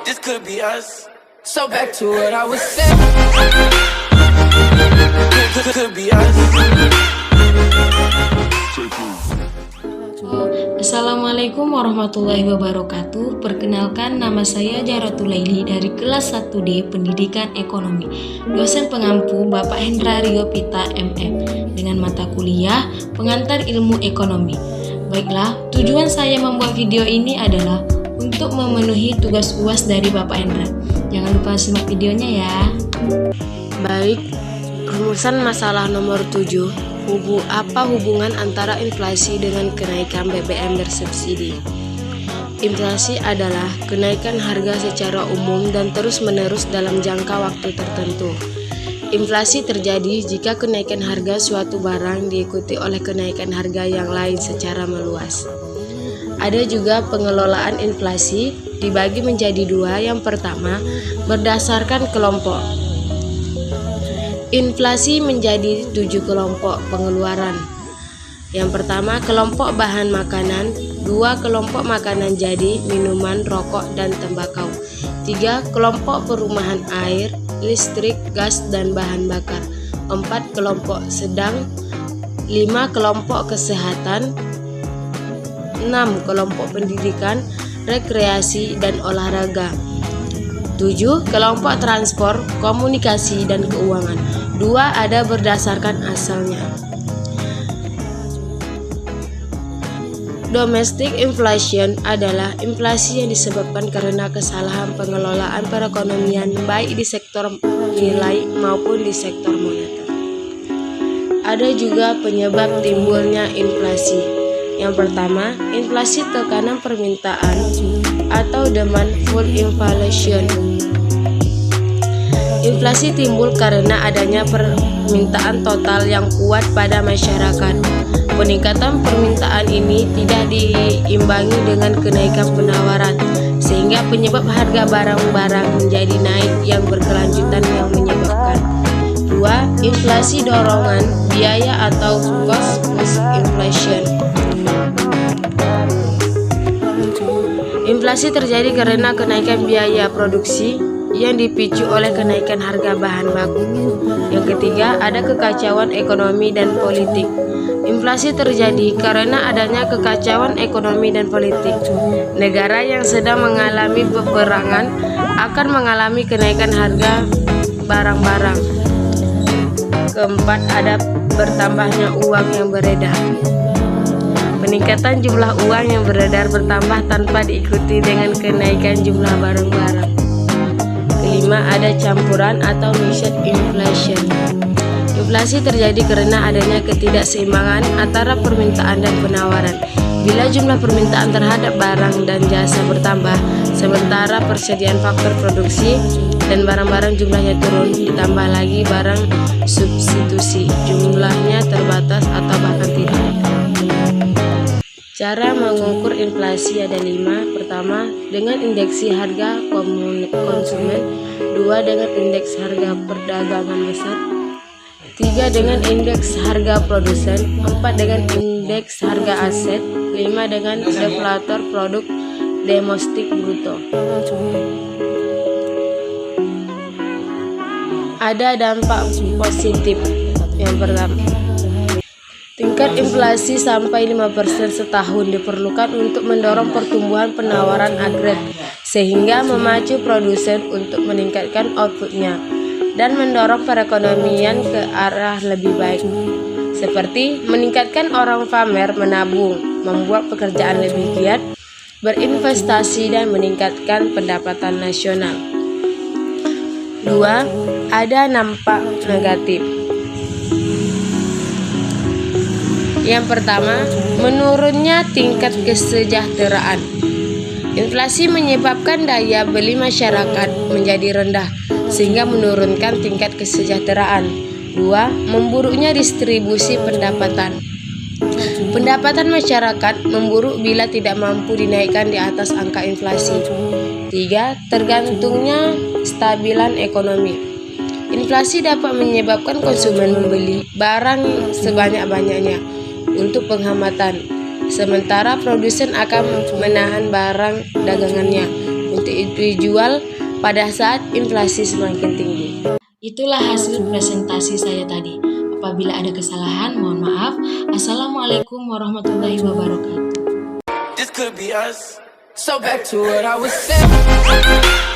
this could be us. So back to what I was saying. Could be us. Assalamualaikum warahmatullahi wabarakatuh. Perkenalkan, nama saya Jaratul Laili dari kelas 1D Pendidikan Ekonomi, dosen pengampu Bapak Hendra Rio Pita MM, dengan mata kuliah Pengantar Ilmu Ekonomi. Baiklah, tujuan saya membuat video ini adalah untuk memenuhi tugas UAS dari Bapak Hendra. Jangan lupa simak videonya ya. Baik, rumusan masalah nomor 7. Apa hubungan antara inflasi dengan kenaikan BBM bersubsidi? Inflasi adalah kenaikan harga secara umum dan terus-menerus dalam jangka waktu tertentu. Inflasi terjadi jika kenaikan harga suatu barang diikuti oleh kenaikan harga yang lain secara meluas. Ada juga pengelolaan inflasi dibagi menjadi dua. Yang pertama, berdasarkan kelompok. Inflasi menjadi 7 kelompok pengeluaran. Yang pertama, kelompok bahan makanan. 2, kelompok makanan jadi, minuman, rokok, dan tembakau. 3, kelompok perumahan air, listrik, gas, dan bahan bakar. 4, kelompok sedang. 5, kelompok kesehatan. 6, kelompok pendidikan, rekreasi, dan olahraga. 7, kelompok transport, komunikasi, dan keuangan. 2, ada berdasarkan asalnya. Domestic inflation adalah inflasi yang disebabkan karena kesalahan pengelolaan perekonomian baik di sektor nilai maupun di sektor moneter. Ada juga penyebab timbulnya inflasi. Yang pertama, inflasi tekanan permintaan atau demand pull inflation. Inflasi timbul karena adanya permintaan total yang kuat pada masyarakat. Peningkatan permintaan ini tidak diimbangi dengan kenaikan penawaran, sehingga penyebab harga barang-barang menjadi naik yang berkelanjutan yang menyebabkan. 2. Inflasi dorongan biaya atau cost push inflation. Inflasi terjadi karena kenaikan biaya produksi yang dipicu oleh kenaikan harga bahan baku. Yang ketiga, ada kekacauan ekonomi dan politik. Inflasi terjadi karena adanya kekacauan ekonomi dan politik. Negara yang sedang mengalami peperangan akan mengalami kenaikan harga barang-barang. Keempat, ada bertambahnya uang yang beredar. Peningkatan jumlah uang yang beredar bertambah tanpa diikuti dengan kenaikan jumlah barang-barang. Kelima, ada campuran atau mixed inflation. Inflasi terjadi karena adanya ketidakseimbangan antara permintaan dan penawaran. Bila jumlah permintaan terhadap barang dan jasa bertambah, sementara persediaan faktor produksi dan barang-barang jumlahnya turun, ditambah lagi barang substitusi, jumlahnya terbatas atau bahkan tidak ada. Cara mengukur inflasi ada 5. Pertama, dengan indeks harga konsumen. 2, dengan indeks harga perdagangan besar. 3, dengan indeks harga produsen. 4, dengan indeks harga aset. 5, dengan deflator produk domestik bruto. Ada dampak positif. Yang pertama, tingkat inflasi sampai 5% setahun diperlukan untuk mendorong pertumbuhan penawaran agregat, sehingga memacu produsen untuk meningkatkan outputnya dan mendorong perekonomian ke arah lebih baik, seperti meningkatkan orang pamer menabung, membuat pekerjaan lebih giat, berinvestasi, dan meningkatkan pendapatan nasional. 2, ada dampak negatif. Yang pertama, menurunnya tingkat kesejahteraan. Inflasi menyebabkan daya beli masyarakat menjadi rendah, sehingga menurunkan tingkat kesejahteraan. 2, memburuknya distribusi pendapatan. Pendapatan masyarakat memburuk bila tidak mampu dinaikkan di atas angka inflasi. 3, tergantungnya stabilan ekonomi. Inflasi dapat menyebabkan konsumen membeli barang sebanyak-banyaknya untuk penghematan, sementara produsen akan menahan barang dagangannya untuk dijual pada saat inflasi semakin tinggi. Itulah hasil presentasi saya tadi. Apabila ada kesalahan, mohon maaf. Assalamualaikum warahmatullahi wabarakatuh. This could be us. So back to what I was saying.